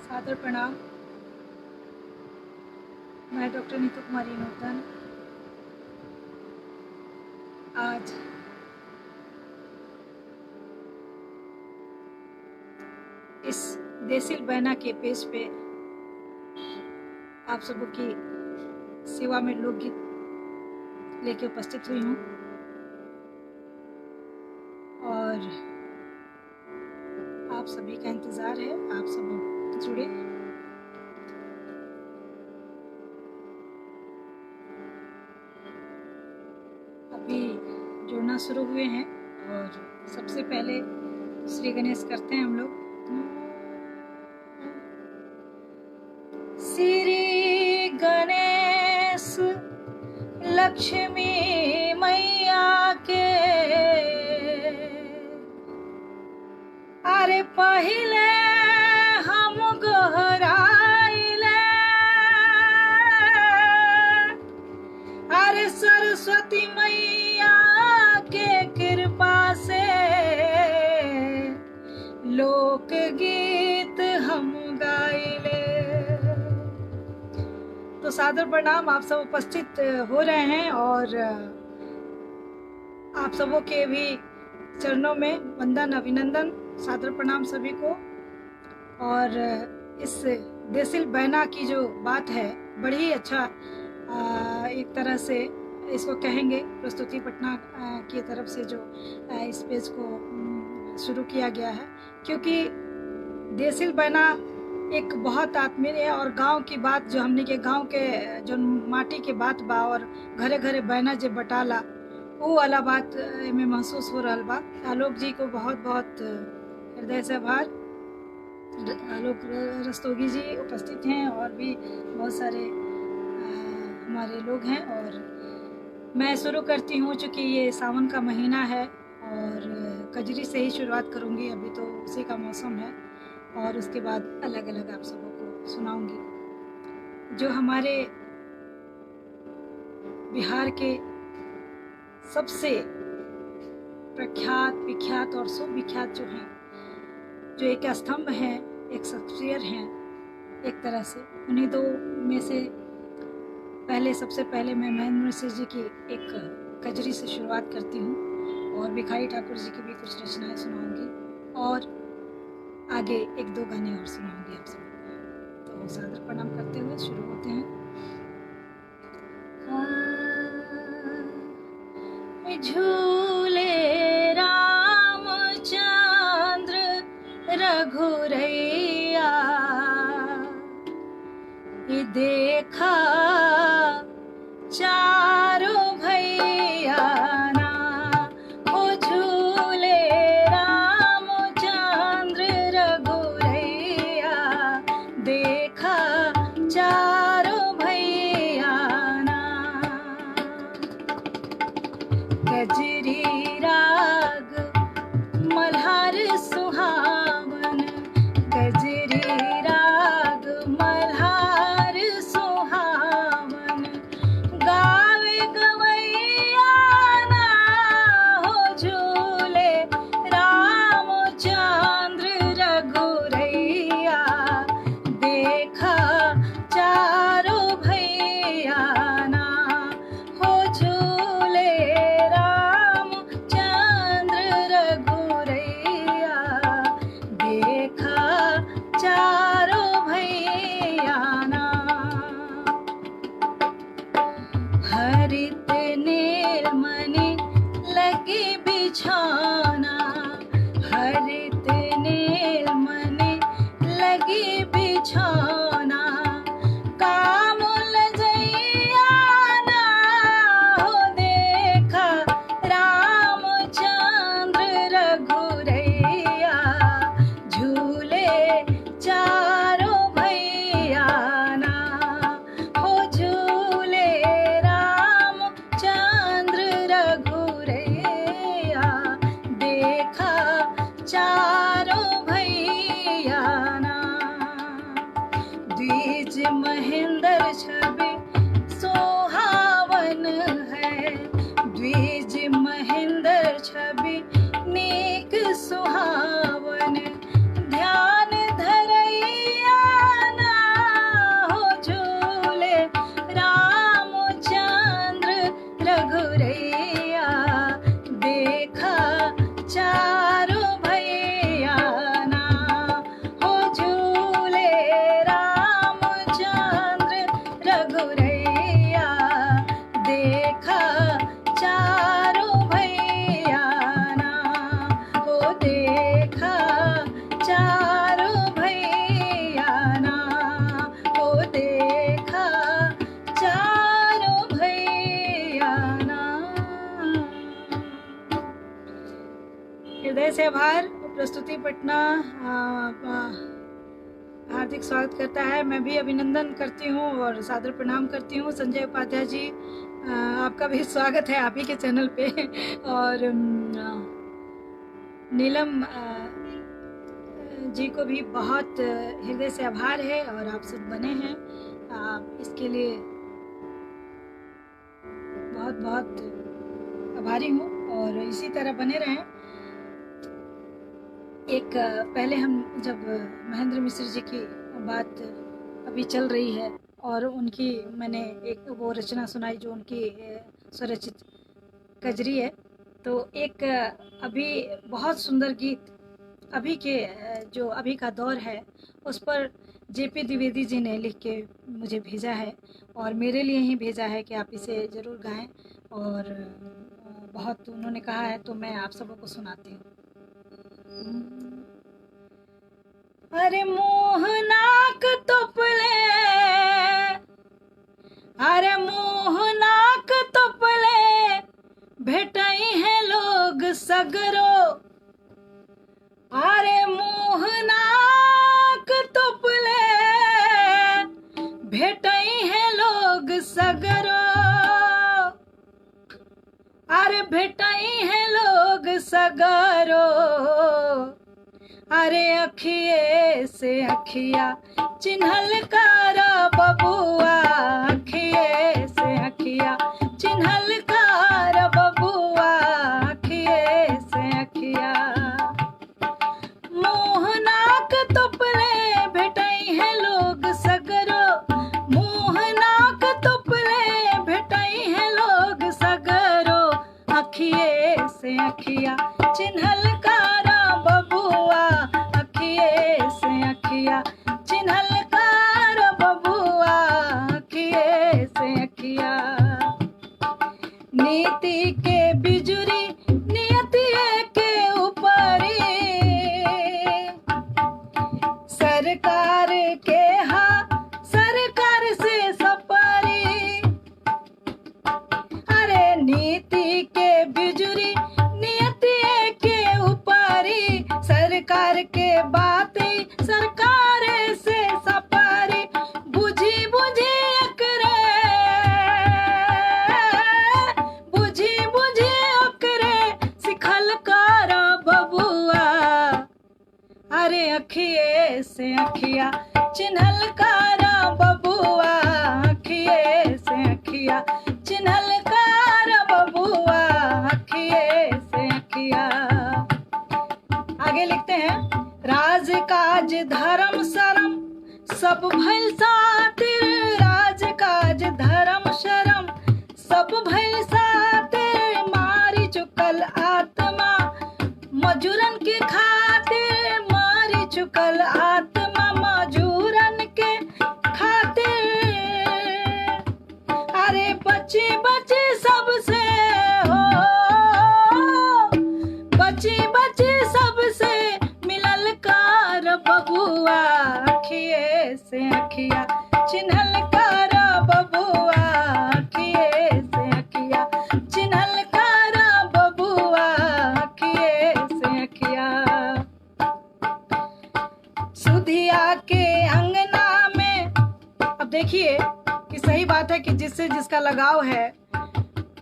सादर प्रणाम। मैं डॉक्टर नीतू कुमारी नूतन आज इस देसिल बहना के पेज पे आप सबों की सेवा में लोकगीत लेके उपस्थित हुई हूँ और आप सभी का इंतज़ार है। आप सब जुड़े। अभी जुड़ना शुरू हुए हैं और सबसे पहले श्री गणेश करते हैं हम लोग। श्री गणेश लक्ष्मी मैया के अरे पहिले हम गोहराइले, अरे सरस्वती मैया के कृपा से लोकगीत हम गाइले। तो सादर प्रणाम। आप सब उपस्थित हो रहे हैं और आप सबों के भी चरणों में वंदन अभिनंदन, सादर प्रणाम सभी को। और इस देसिल बहना की जो बात है बड़ी ही अच्छा एक तरह से इसको कहेंगे, प्रस्तुति पटना की तरफ से जो इस पेज को शुरू किया गया है, क्योंकि देसिल बहना एक बहुत आत्मीय है और गांव की बात जो हमने के गांव के जो माटी के बात बा और घरे घरे बहना जे बटाला वो वाला बात में महसूस हो रहा बा। आलोक जी को बहुत बहुत हृदय से आभार। आलोक रस्तोगी जी उपस्थित हैं और भी बहुत सारे हमारे लोग हैं। और मैं शुरू करती हूँ, चूँकि ये सावन का महीना है और कजरी से ही शुरुआत करूँगी। अभी तो उसी का मौसम है और उसके बाद अलग अलग आप सबों को सुनाऊंगी। जो हमारे बिहार के सबसे प्रख्यात विख्यात और सुविख्यात जो हैं, जो एक स्तंभ हैं, एक शख्सियत हैं एक तरह से, उन्हीं दो में से पहले सबसे पहले मैं महेंद्र मिश्र जी की एक कजरी से शुरुआत करती हूँ और भिखारी ठाकुर जी की भी कुछ रचनाएं सुनाऊंगी और आगे एक दो गाने और सुनाऊंगी आप सबको। तो सादर प्रणाम करते हुए शुरू होते हैं। झूले रामचंद्र रघुरैया, ये देखा चारों भैया ना, ओ झूले रामचंद्र रघुरैया, देखा चारों भैया ना। कजरी राग मल्हार सुहावन, कजरी राग मल्हार सुहावन, गावे गवैया ना, हो झूले रामचंद्र रघुरैया, देखा चारों भैया ना, हो झूले रामचंद्र रघुरैया, देखा चारों भैया ना। हरित नीलमणि लगे बिछाना, हरित नीलमणि लगे बिछाना, काम लजैया ना, हो देखा रामचंद्र रघुरैया, झूले चारों भैया ना, हो झूले रामचंद्र रघुरैया, देखा चारों भैया ना। द्विज महेंद्र छवि सोहावन है, द्विज महेंद्र छवि नेक सुहावन, ध्यान धरैया हृदय से आभार। प्रस्तुति पटना हार्दिक स्वागत करता है। मैं भी अभिनंदन करती हूँ और सादर प्रणाम करती हूँ। संजय उपाध्याय जी, आपका भी स्वागत है आप ही के चैनल पे। और नीलम जी को भी बहुत हृदय से आभार है और आप सब बने हैं, इसके लिए बहुत बहुत आभारी हूँ और इसी तरह बने रहें। एक पहले हम जब महेंद्र मिश्र जी की बात अभी चल रही है और उनकी मैंने एक वो रचना सुनाई जो उनकी स्वरचित कजरी है, तो एक अभी बहुत सुंदर गीत अभी के जो अभी का दौर है उस पर जेपी द्विवेदी जी ने लिख के मुझे भेजा है और मेरे लिए ही भेजा है कि आप इसे ज़रूर गाएं, और बहुत उन्होंने कहा है तो मैं आप सबों को सुनाती हूँ। अरे मुँह नाक तुपले, अरे मुँह नाक तुपले, भेटई है लोग सगरो। अरे मुँह नाक तुपले, भेटई है लोग सगरो। अरे भेटई है लोग सगरो। अरे अखिए से अखिया चिन्हल कारा बबुआ, अखिए से अखिया चिन्हल कारा बबुआ, अखिए से अखिया। मुँह नाक तुपले, भेटई है लोग सगरो। मुँह नाक तुपले, भेटई है लोग सगरो। अखिए से अखिया चिन्हल कारा बबुआ, अखिए से अखिया चिन्हल कारा बबुआ, अखिए से अखिया। नीति के बिजुरी नियतिए के ऊपरी, सरकार के सरकार से सपरी। अरे नीति के बिजुरी नियति के ऊपरी, सरकार के बातें सरकार से सपरी। बुझी बुझी अकरे, बुझी बुझी अकरे, सिखल कारा बबुआ। अरे अखिए से अखिया चिन्हल कारा बबुआ, अखिए से अखिया चिन्हल कारा बबुआ, अखिए से अखिया। आगे लिखते हैं, राज काज धर्म शरम सब भइल सातिर, राज काज धर्म शरम सब भइल सातिर। मारी चुकल आत्मा मजूरन के खातिर, मारी चुकल आत्मा मजूरन के खातिर। अरे बची बची सबसे हो, बची बची सबसे मिलल कार बबुआ, अखिए से अखिया चिन्हल कारा बबुआ, अखिए से अखिया चिन्हल कारा बबुआ, अखिए से अखिया। सुधिया के अंगना में, अब देखिए कि सही बात है कि जिससे जिसका लगाव है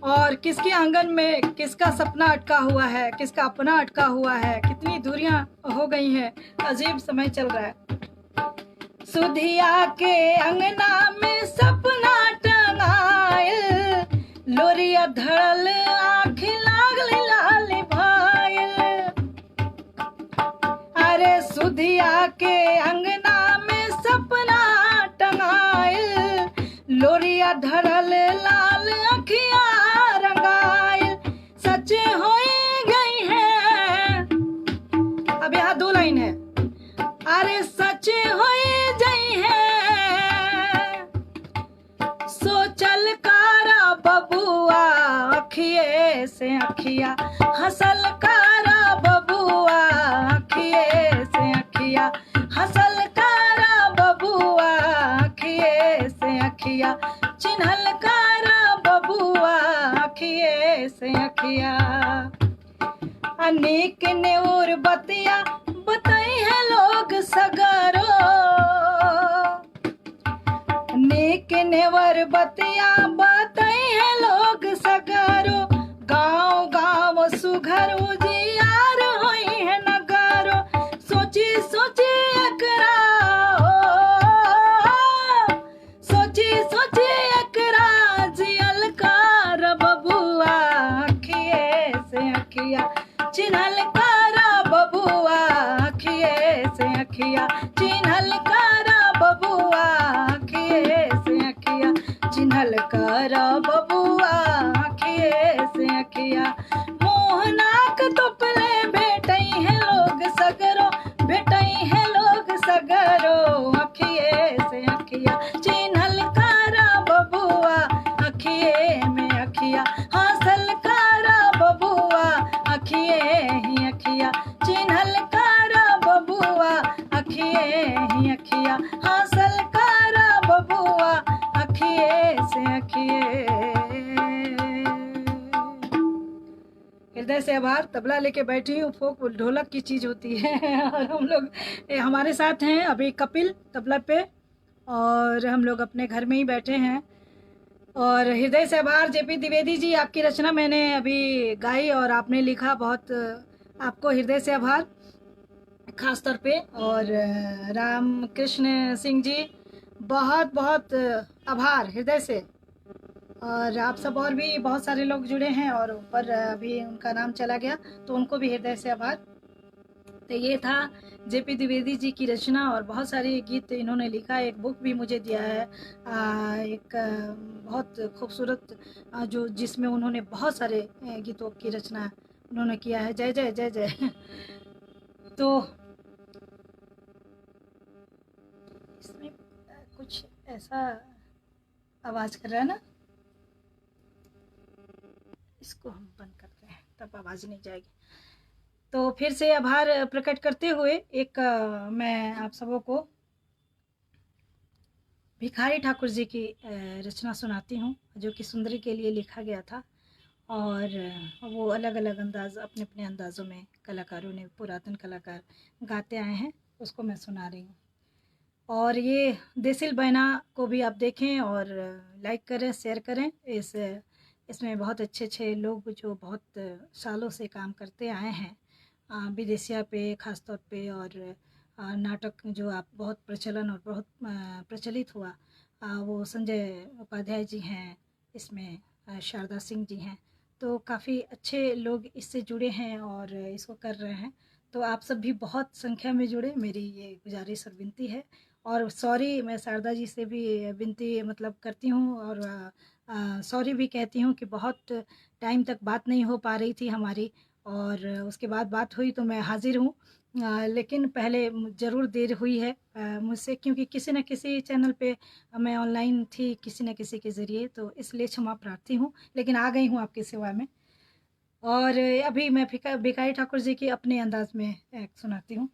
और किसके आंगन में किसका सपना अटका हुआ है, किसका अपना अटका हुआ है, कितनी दूरियां हो गई हैं, अजीब समय चल रहा है। सुधिया के अंगना में सपना टंगाइल, लोरिया धड़ल आँखी लागल लाल भाइल। अरे सुधिया के अंगना में सपना टंगाइल, लोरिया धड़ल लाल अखिया रंगाइल। सच होई गई है, अब यहाँ दो लाइन है। अरे सच होई गई है, सोचल कारा बबुआ, अखिए से अखिया हंसल कारा बबुआ, अखिए से अखिया हंसल कारा बबुआ, अखिए से अखिया चिन्हल कारा बबुआ, अखिए से अखिया। अनेक ने और बतिया बताई है लोग सगरो, नेक नेवर बतिया बताई है लोग सगरो, गाँव गाँव सुघर उजियार होई है नगरो, सोची सोची एकरा सोची सोची एकरा जियल कर बबुआ, अखिए से अखिया चिन्हल कर बबुआ, अखिए से अखिया चिन्हल कर बबुआ, अखिए से अखिया चिन्हल कर बबुआ, अखिए से अखिया। मोहनाक तुपले भेटई है लोग सगरो, भेटई है लोग सगरो, अखिए से अखिया चिन्हल कर बबुआ, अखिए में अखिया हासिल कर बबुआ, अखिए ही अखिया चिन्हल कर बबुआ, अखिए ही अखिया हासिल कर बबुआ, अखिए से अखिए। हृदय से आभार। तबला लेके बैठी हूँ, फोक ढोलक की चीज़ होती है और हम लोग हमारे साथ हैं अभी कपिल तबला पे, और हम लोग अपने घर में ही बैठे हैं। और हृदय से आभार जेपी द्विवेदी जी, आपकी रचना मैंने अभी गाई और आपने लिखा, बहुत आपको हृदय से आभार खास तौर पे। और राम कृष्ण सिंह जी, बहुत बहुत आभार हृदय से। और आप सब और भी बहुत सारे लोग जुड़े हैं और ऊपर अभी उनका नाम चला गया, तो उनको भी हृदय से आभार। तो ये था जेपी द्विवेदी जी की रचना, और बहुत सारे गीत इन्होंने लिखा। एक बुक भी मुझे दिया है, एक बहुत खूबसूरत जो जिसमें उन्होंने बहुत सारे गीतों की रचना उन्होंने किया है। जय जय जय जय। तो इसमें कुछ ऐसा आवाज़ कर रहा है ना, इसको हम बंद करते हैं तब आवाज़ नहीं जाएगी। तो फिर से आभार प्रकट करते हुए एक मैं आप सबों को भिखारी ठाकुर जी की रचना सुनाती हूँ, जो कि सुंदरी के लिए लिखा गया था। और वो अलग अलग अंदाज अपने अपने अंदाज़ों में कलाकारों ने, पुरातन कलाकार गाते आए हैं, उसको मैं सुना रही हूँ। और ये देसिल बैना को भी आप देखें और लाइक करें, शेयर करें। इसमें बहुत अच्छे अच्छे लोग जो बहुत सालों से काम करते आए हैं विदेशिया पे ख़ास तौर पे, और नाटक जो आप बहुत प्रचलन और बहुत प्रचलित हुआ, वो संजय उपाध्याय जी हैं, इसमें शारदा सिंह जी हैं, तो काफ़ी अच्छे लोग इससे जुड़े हैं और इसको कर रहे हैं। तो आप सब भी बहुत संख्या में जुड़े, मेरी ये गुजारिश और विनती है। और सॉरी, मैं शारदा जी से भी विनती मतलब करती हूँ और सॉरी भी कहती हूँ कि बहुत टाइम तक बात नहीं हो पा रही थी हमारी, और उसके बाद बात हुई तो मैं हाजिर हूँ। लेकिन पहले ज़रूर देर हुई है मुझसे, क्योंकि किसी न किसी चैनल पे मैं ऑनलाइन थी किसी न किसी के ज़रिए, तो इसलिए क्षमा प्रार्थी हूँ, लेकिन आ गई हूँ आपकी सेवा में। और अभी मैं भिखारी ठाकुर जी की अपने अंदाज में सुनाती हूँ।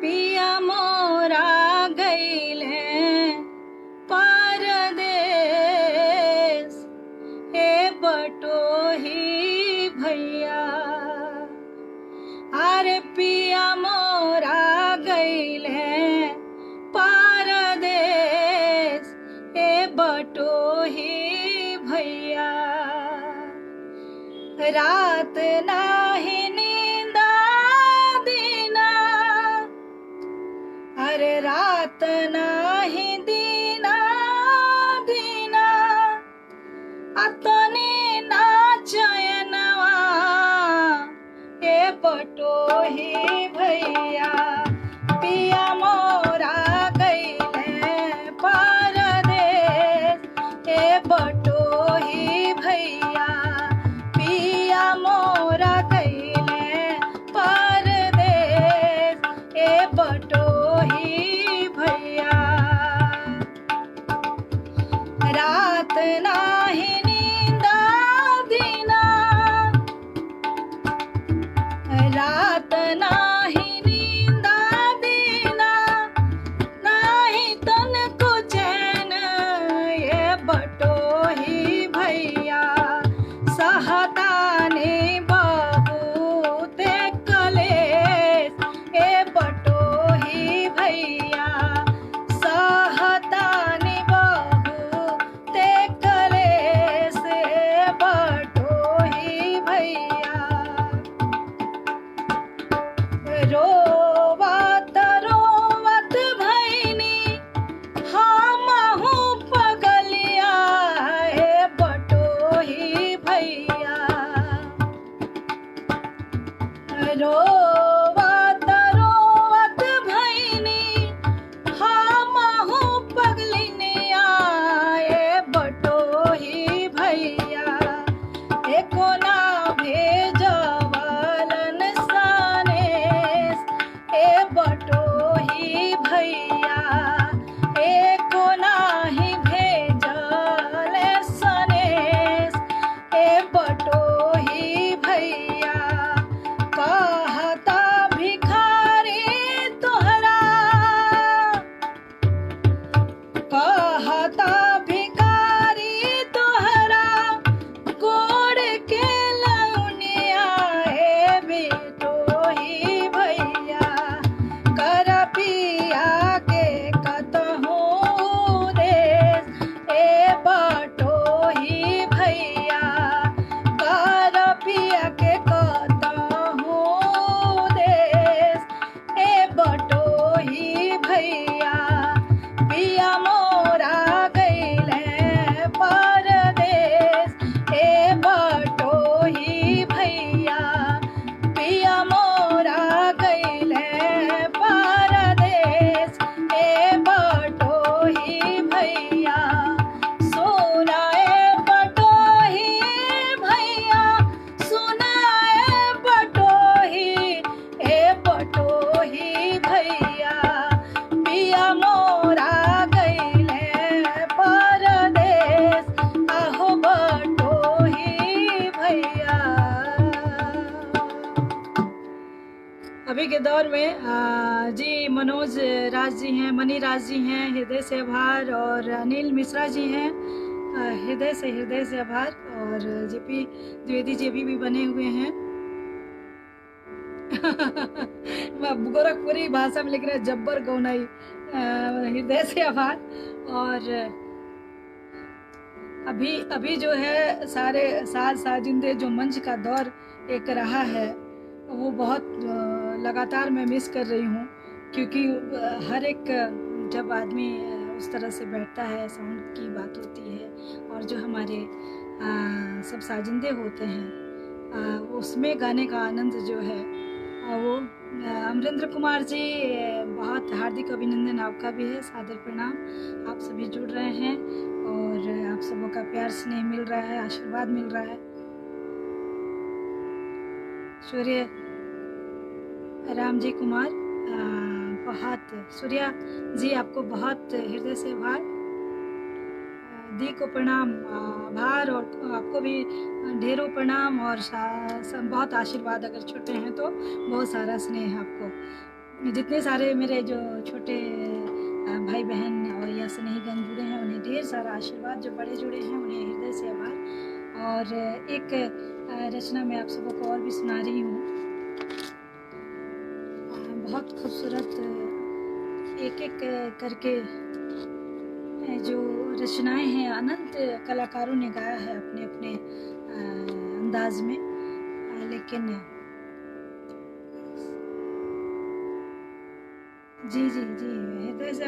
पिया मोरा गईले परदेस, हे बटोही भैया, अरे पिया मोरा गईले परदेस, हे बटोही भैया, रात नाही नींदा दीना, अरे रात नाही दीना दीना, अतने ना चयनवा, हे बटोही भैया, पिया मोरा गईले परदेस, हे बटोही भैया, पिया मोरा गईले परदेस, हे बटोही भैया, के दौर में जी मनोज राज जी हैं, मनी राज जी हैं, हृदय से आभार, और अनिल मिश्रा जी हैं, हृदय से आभार, और जेपी द्विवेदी जी भी बने हुए हैं। गोरखपुरी भाषा में लिख रहे हैं जब्बर गौनाई, हृदय से आभार। और अभी जो है सारे साजिंदे जो मंच का दौर एक रहा है वो बहुत लगातार मैं मिस कर रही हूँ, क्योंकि हर एक जब आदमी उस तरह से बैठता है, साउंड की बात होती है, और जो हमारे सब साजिंदे होते हैं उसमें गाने का आनंद जो है वो अमरेंद्र कुमार जी, बहुत हार्दिक अभिनंदन आपका भी है, सादर प्रणाम। आप सभी जुड़ रहे हैं और आप सबों का प्यार स्नेह मिल रहा है, आशीर्वाद मिल रहा है। सूर्य राम जी कुमार, बहुत सूर्या जी आपको बहुत हृदय से आभार, दी को प्रणाम, आभार, और आपको भी ढेरों प्रणाम और बहुत आशीर्वाद। अगर छोटे हैं तो बहुत सारा स्नेह आपको। जितने सारे मेरे जो छोटे भाई बहन और या स्नेहीगण जुड़े हैं उन्हें ढेर सारा आशीर्वाद, जो बड़े जुड़े हैं उन्हें हृदय से आभार। और एक रचना मैं आप सबों को और भी सुना रही हूँ, बहुत खूबसूरत एक एक करके जो रचनाएं हैं अनंत कलाकारों ने गाया है अपने अपने अंदाज में, लेकिन जी जी जी हृदय से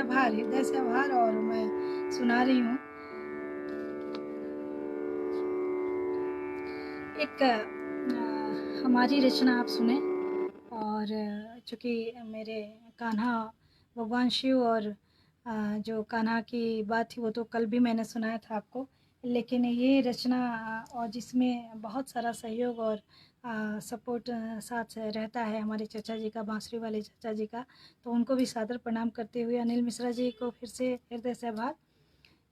आभार, और मैं सुना रही हूँ एक हमारी रचना आप सुने। और चूँकि मेरे कान्हा भगवान शिव और जो कान्हा की बात थी वो तो कल भी मैंने सुनाया था आपको, लेकिन ये रचना और जिसमें बहुत सारा सहयोग और सपोर्ट साथ रहता है हमारे चाचा जी का, बांसुरी वाले चाचा जी का, तो उनको भी सादर प्रणाम करते हुए अनिल मिश्रा जी को फिर से हृदय से आभार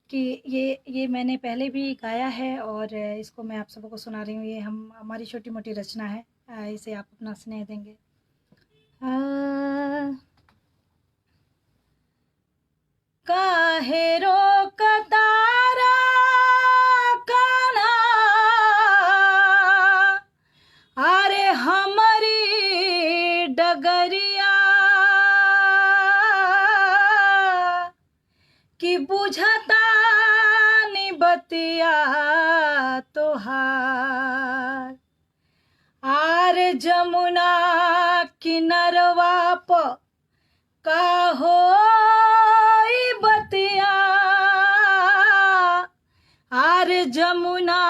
कि ये मैंने पहले भी गाया है और इसको मैं आप सबको को सुना रही हूँ। ये हमारी छोटी मोटी रचना है, इसे आप अपना स्नेह देंगे। काहे रोकतारा कान्हा, अरे हमारी डगरिया, कि बुझता निबतिया तोहार, आर जमुना किनरवा प का हो बतिया, आर जमुना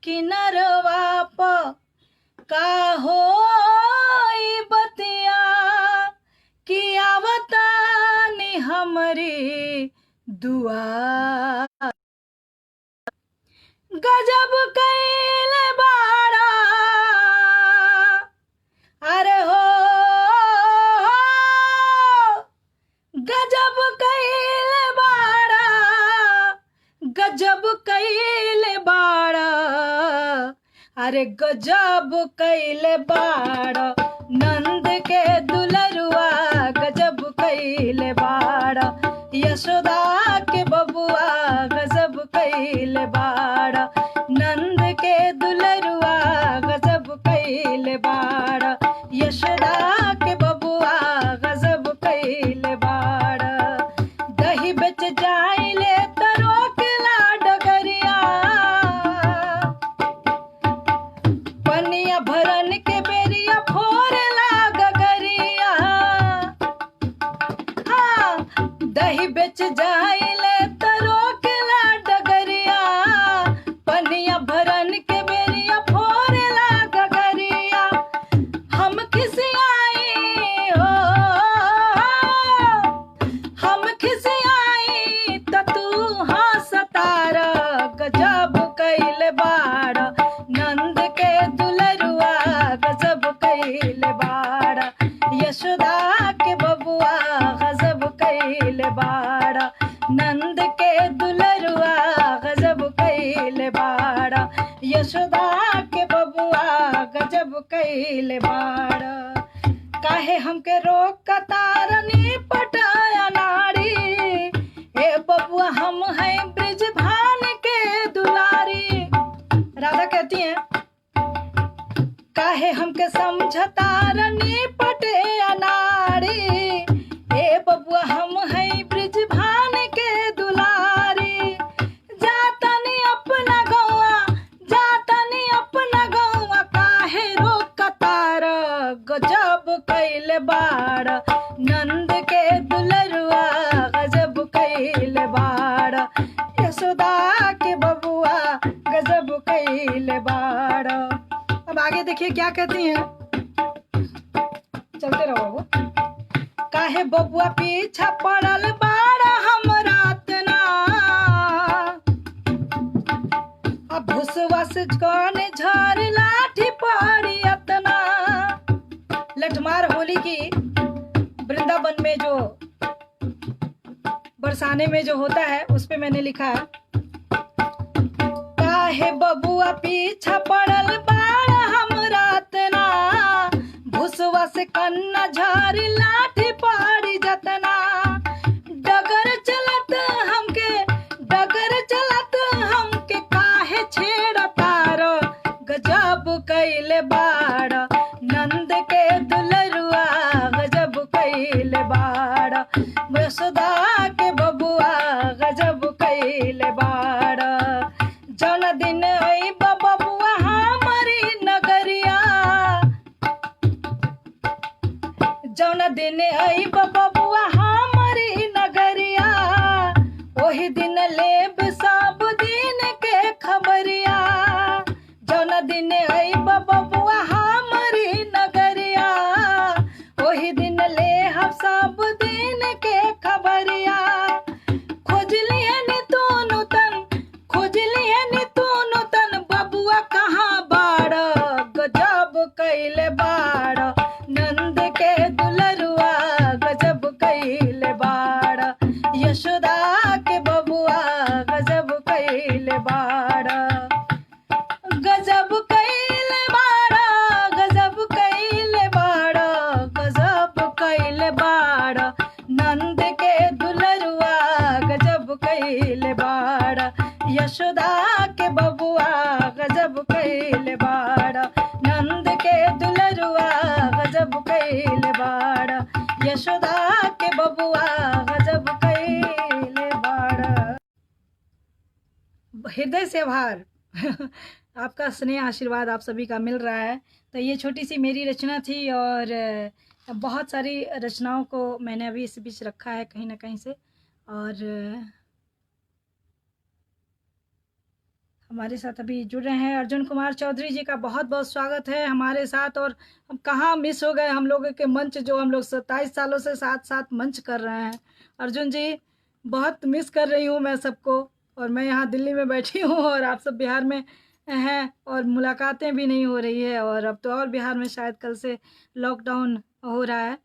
किनरवा प का हो बतिया, कि आवतानी हमरी दुआ, गजब कैले बाड़ा, अरे हो गजब कैले बाड़ा, गजब कैले बाड़ा, अरे गजब कैले बाड़ा, नंद के दुलरुआ गजब कैले बाड़ा, यशोदा के बबुआ गजब कैले बाड़ा, नंद के दुलरुआ गजब कैले बाड़ा, यशोदा के बबुआ गजब कैले बाड़ा, दही बेच जाइले तरोकला डगरिया, पनिया भरन के बेरिया फोरला गगरिया, हाँ दही बेच जाइले तरोकला डगरिया, पनिया भरन के बेरिया फोरला गगरिया, हम खिसियाई हो, हम खिसियाई त तू हंसतार, गजब कैले बाड़ा, नंद के दुलरुआ गजब कैले बाड़ा, यशोदा के बबुआ गजब कैले बाड़ा, नंद के दुलरुआ गजब कैले बाड़ा, यशोदा के बबुआ गजब कैले बाड़ा, काहे हमके रोक तारनी पटाया नारी, ए बबुआ हम हैं ब्रिज भान के दुलारी। राधा कहती हैं काहे हमके समझता रनी पटे अनारी, ए बबुआ हम हैं ब्रिज भान के दुलारी। जातनी अपना गौआ, जातनी अपना गौआ, काहे रोक तार गजब कैले बाड़, नंद के दुलरुआ गजब कैले बाड़, यशोदा के बबुआ गजब कैले बाड़। अब आगे देखिए क्या कहती हैं, चलते रहो वो। काहे बबुआ पीछा पड़ल बाड़ा हमरा तना, अब भुसवस कौन झर लाठी पड़ी अतना। लठमार होली की वृंदावन में जो बरसाने में जो होता है उस पे मैंने लिखा है, काहे बबुआ पीछा पड़ल बाड़ा हमरा तना, भुसवा से कन्ना झारी लाठी पाड़ी जतना। डगर चलत हमके, डगर चलत हमके काहे छेड़ तार, गजब कैले बाड़, नंद के दुलरुआ गजब कैले बाड़, यशोदा के बबुआ गजब कैले बाड़। जौन दिन आई बबुआ हमारी नगरिया, जौन दिन आई बबुआ हमारी नगरिया, वही दिन लेब सब दिन के खबरिया। जौन दिन आई बबुआ हमारी नगरिया, वही दिन ले हम सब दिन के खबरिया। खोज लिए नी तू नूतन, खोज लिए नी तू नूतन, बबुआ कहाँ बाड़, गजब कैले बाड़, नंद के दुलरुआ गजब कैले बाड़, यशोदा के बबुआ गजब कैले बाड़, गजब कैले बाड़, गजब कैले बाड़, गजब कैले बाड़, नंद के दुलरुआ गजब कैले बाड़, यशोदा के बबुआ गजब कैले बाड़, नंद के दुलरुआ गजब कैले बाड़, यशोदा के बबुआ गजब कैले बाड़। हृदय से आभार आपका स्नेह आशीर्वाद आप सभी का मिल रहा है। तो ये छोटी सी मेरी रचना थी और बहुत सारी रचनाओं को मैंने अभी इस बीच रखा है कहीं ना कहीं से। और हमारे साथ अभी जुड़ रहे हैं अर्जुन कुमार चौधरी जी का बहुत बहुत स्वागत है हमारे साथ। और हम कहाँ मिस हो गए, हम लोगों के मंच जो हम लोग 27 सालों से साथ साथ मंच कर रहे हैं। अर्जुन जी बहुत मिस कर रही हूँ मैं सबको, और मैं यहाँ दिल्ली में बैठी हूँ और आप सब बिहार में हैं और मुलाकातें भी नहीं हो रही है। और अब तो और बिहार में शायद कल से लॉकडाउन हो रहा है।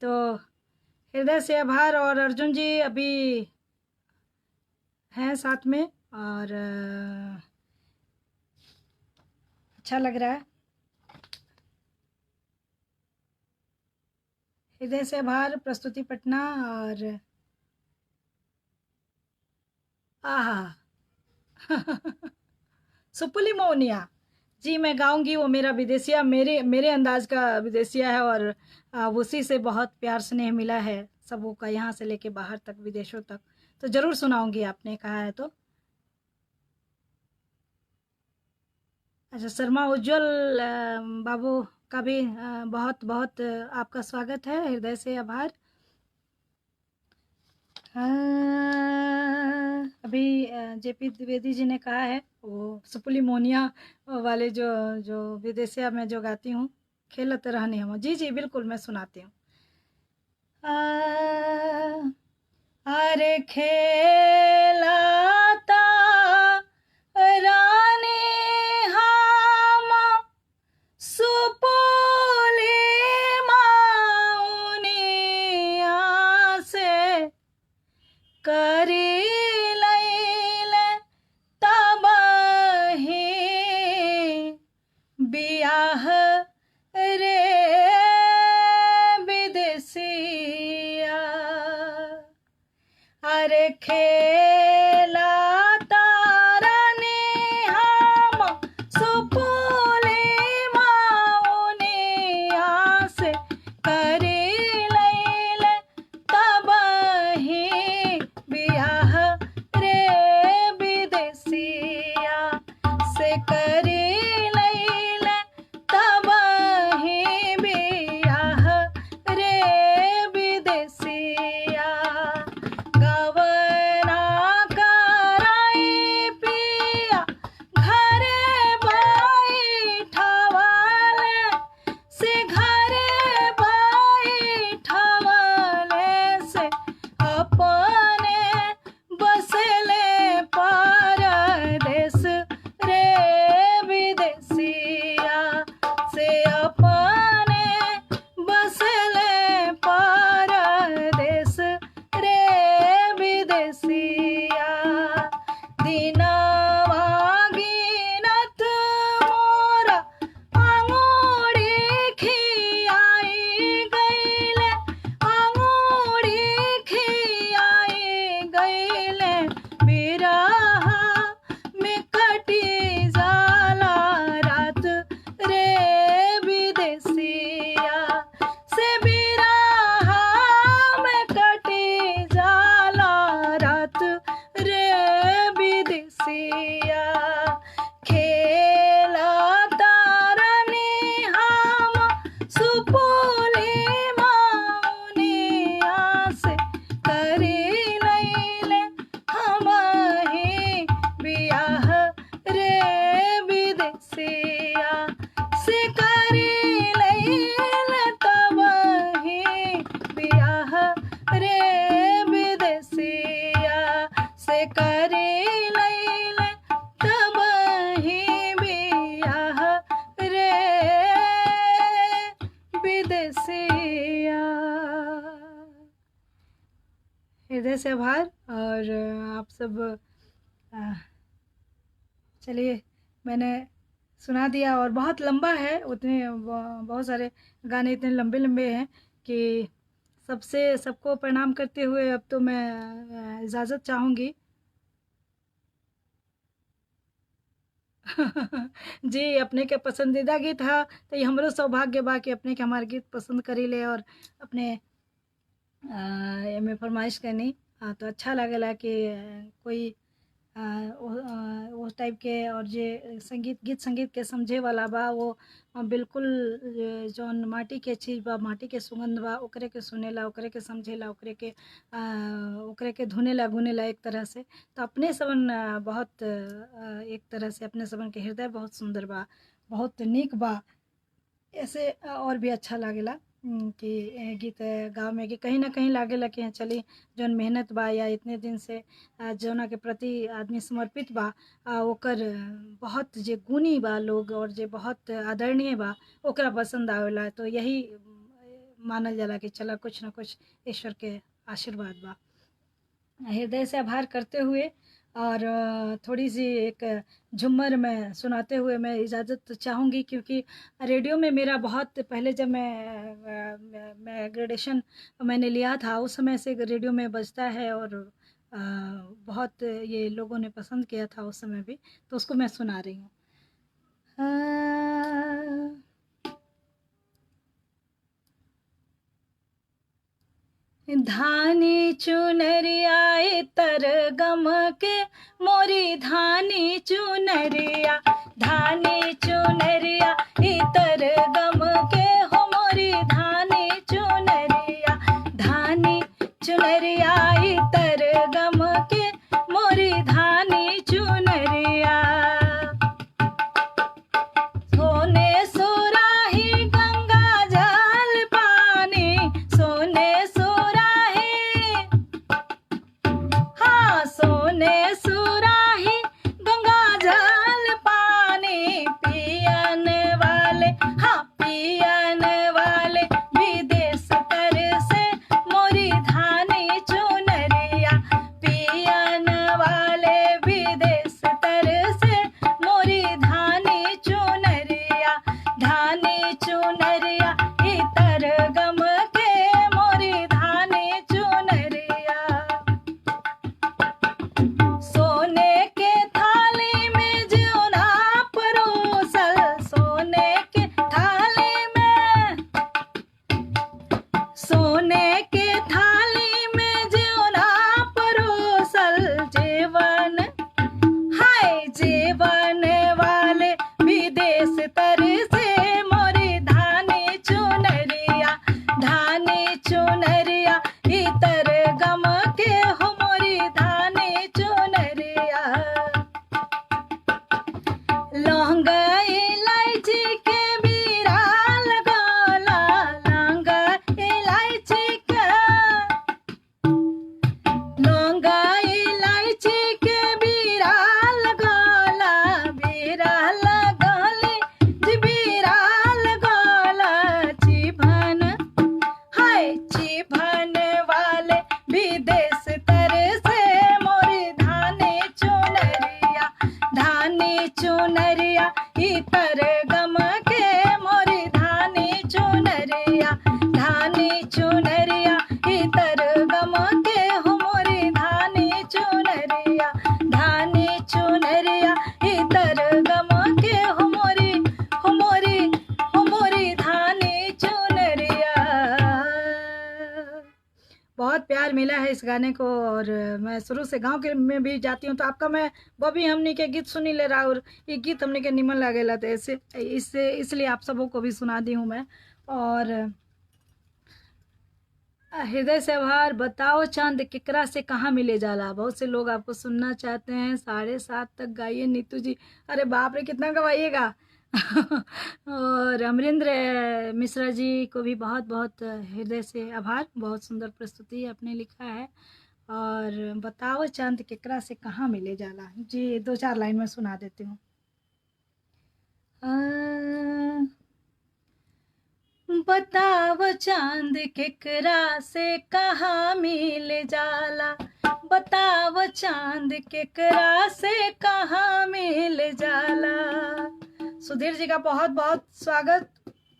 तो हृदय से आभार। और अर्जुन जी अभी हैं साथ में और अच्छा लग रहा है। हृदय से आभार प्रस्तुति पटना। और आहा सुपुली मोनिया जी मैं गाऊंगी, वो मेरा विदेशिया मेरे अंदाज का विदेशिया है और उसी से बहुत प्यार स्नेह मिला है सबों का, यहाँ से लेके बाहर तक विदेशों तक। तो ज़रूर सुनाऊंगी आपने कहा है तो। अच्छा शर्मा उज्जवल बाबू का भी बहुत बहुत आपका स्वागत है, हृदय से आभार। अभी जेपी द्विवेदी जी ने कहा है वो सुपुली मोनिया वाले जो विदेशिया में जो गाती हूँ, खेलत रहने हम। जी जी बिल्कुल मैं सुनाती हूँ। अरे खेलाता रानी हम सुपुली माउनिया से करी लैले तब ही बियाह रे खेला तारने हम सुपुले माउने आस करे लैल तब ही बियाह रे विदेशिया से करे लैल तब ही बियाह रे विदेशिया गवना कराई पिया घरे बैठवाले से घरे बैठवाले से अपने बसले परदेस रे विदेशिया से अपने बसले परदेस रे विदेशिया दिनवा गिनत मोरा आंगुरी खियाई गईले आंगुरी खियाई गईले बिरहा में कटी जाला रात रे विदेशिया से बिरहा में कटी जाला रात रे विदेशिया खेला तारने हम सुपुली माउने आस करे लैले हम ही बियाह रे विदेशिया से करे लैल तब ही बियाह रे विदेशिया से करे लैल तब ही बियाह रे विदेशिया। हृदय से आभार। और आप सब चलिए मैंने सुना दिया और बहुत लंबा है, उतने बहुत सारे गाने इतने लंबे लंबे हैं कि सबको प्रणाम करते हुए अब तो मैं इजाज़त चाहूँगी। जी अपने के पसंदीदा गीत हा तो ये हमरो सौभाग्य बा कि अपने के हमारे गीत पसंद करी ले और अपने एमे फरमाइश करनी तो अच्छा लगेला कि कोई उस टाइप के और जे गीत संगीत के समझे वाला बा वो बिल्कुल जौन माटी के चीज़ बा, माटी के सुगंध बा, ओकरे के सुनेला, ओकरे के समझेला, ओकरे के धुनेला गुनेला एक तरह से। तो अपने सबन बहुत एक तरह से अपने सबन के हृदय बहुत सुंदर बा, बहुत नीक बा। ऐसे और भी अच्छा लागेला कि गीत गाँव में कि कहीं ना कहीं लागेला कि चली जौन मेहनत बा या इतने दिन से जौना के प्रति आदमी समर्पित बा ओकर बहुत जे गुणी बा लोग और जे बहुत आदरणीय बा ओकरा पसंद आवेला। तो यही मानल जाला कि चला कुछ ना कुछ ईश्वर के आशीर्वाद बा। हृदय से आभार करते हुए और थोड़ी सी एक झुम्मर में सुनाते हुए मैं इजाज़त चाहूँगी, क्योंकि रेडियो में मेरा बहुत पहले जब मैं ग्रेजुएशन मैंने लिया था उस समय से रेडियो में बजता है और बहुत ये लोगों ने पसंद किया था उस समय भी, तो उसको मैं सुना रही हूँ। धानी चुनरिया तर गम के मोरी धानी चुनरिया, धानी चुनरिया तर गम के हो मोरी धानी चुनरिया, धानी चुनरिया तर गम के मोरी धानी चुनरिया। सोने सुराही गंगा जल पानी, सोने सोने सुराही गंगा जल पानी पियन वाले, हाँ पियन वाले विदेश तर से मोरी धानी चुनरिया, पियन वाले विदेश तर से मोरी धानी चुनरिया, धानी चुनरिया इतर गम के मोरी धानी चुनरिया। सोने के थाली में ज्यों ना परोसल, सोने के थाली में, सोने के थाली में ज्यों ना परोसल, जीवन हाय जीवन वाले विदेश तर से मोरी धानी चुनरिया, धानी चुनरिया इतर गम के हो मोरी धानी चुनरिया। लौंग इलायची के बीरा लगाला, लौंग इलायची के, लौंग इलायची के बीरा लगाला, बीरा लगाले जी बीरा लगाला, चिभन हाय चिभन वाले विदेश तर से मोरी धानी चुनरिया, धानी चुनरिया इतर गम के मोरी धानी चुनरिया, धानी चुनरिया इतर गम के हो मोरी धानी चुनरिया, धानी चुनरिया इतर गम के हो मोरी, हो मोरी, हो मोरी धानी चुनरिया। बहुत प्यार मिला है इस गाने को, और मैं शुरू से गांव के में भी जाती हूँ तो आपका मैं वो भी हमने के गीत सुनी ले रहा, और ये गीत हमने के निमन लागेला तो ऐसे इससे इसलिए आप सबों को भी सुना दी हूँ मैं। और हृदय से आभार। बताओ चांद केकरा से कहाँ मिले जाला, बहुत से लोग आपको सुनना चाहते हैं। 7:30 तक गाइए नीतू जी। अरे बाप रे कितना गवाइएगा। और अमरिंद्र मिश्रा जी को भी बहुत बहुत हृदय से आभार, बहुत सुंदर प्रस्तुति आपने लिखा है। और बताओ चांद केकरा से कहाँ मिले जाला जी, 2-4 लाइन में सुना देती हूँ। बताओ चांद केकरा से कहाँ मिल जाला, बताओ चांद केकरा से कहाँ मिल जाला। सुधीर जी का बहुत बहुत स्वागत।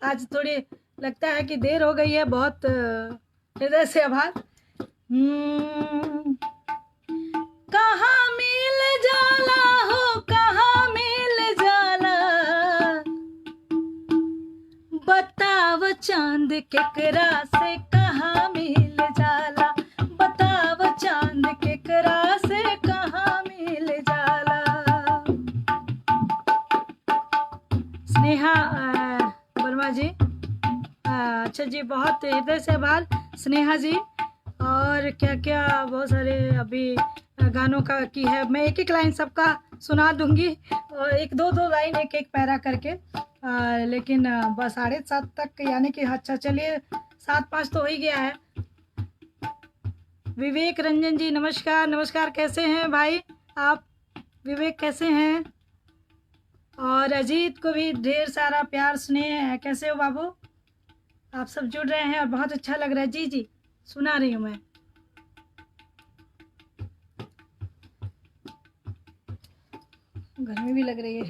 आज थोड़ी लगता है कि देर हो गई है, बहुत हृदय से आभार। कहाँ मिल जाला हो, कहाँ मिल जाला, बताव चांद केकरा से कहाँ मिल जाला, बताव चांद केकरा से कहाँ मिल जाला। स्नेहा वर्मा जी, अच्छा जी, बहुत हृदय से आभार स्नेहा जी। और क्या क्या बहुत सारे अभी गानों का की है, मैं एक एक लाइन सबका सुना दूंगी, और 1-2 लाइन एक एक पैरा करके। लेकिन बस 7:30 तक यानी कि अच्छा चलिए 7:05 तो हो ही गया है। विवेक रंजन जी नमस्कार। नमस्कार, कैसे हैं भाई आप? विवेक कैसे हैं? और अजीत को भी ढेर सारा प्यार स्नेह। कैसे हो बाबू? आप सब जुड़ रहे हैं और बहुत अच्छा लग रहा है। जी जी सुना रही हूँ मैं। गर्मी भी लग रही है।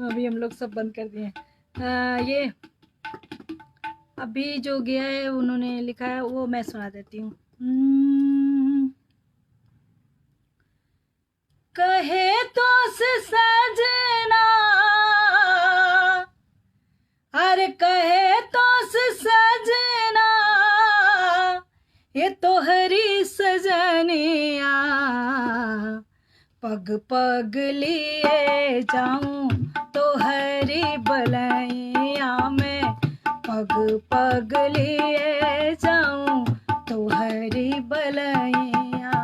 अभी हम लोग सब बंद कर दिए। ये अभी जो गया है उन्होंने लिखा है वो मैं सुना देती हूँ। कहे तो सजना, अरे कहे तो सजना, ये तोहरी सजनिया, पग पग लिए जाऊं तोहरी बलैया में, पग पग लिए जाऊं तोहरी बलैया।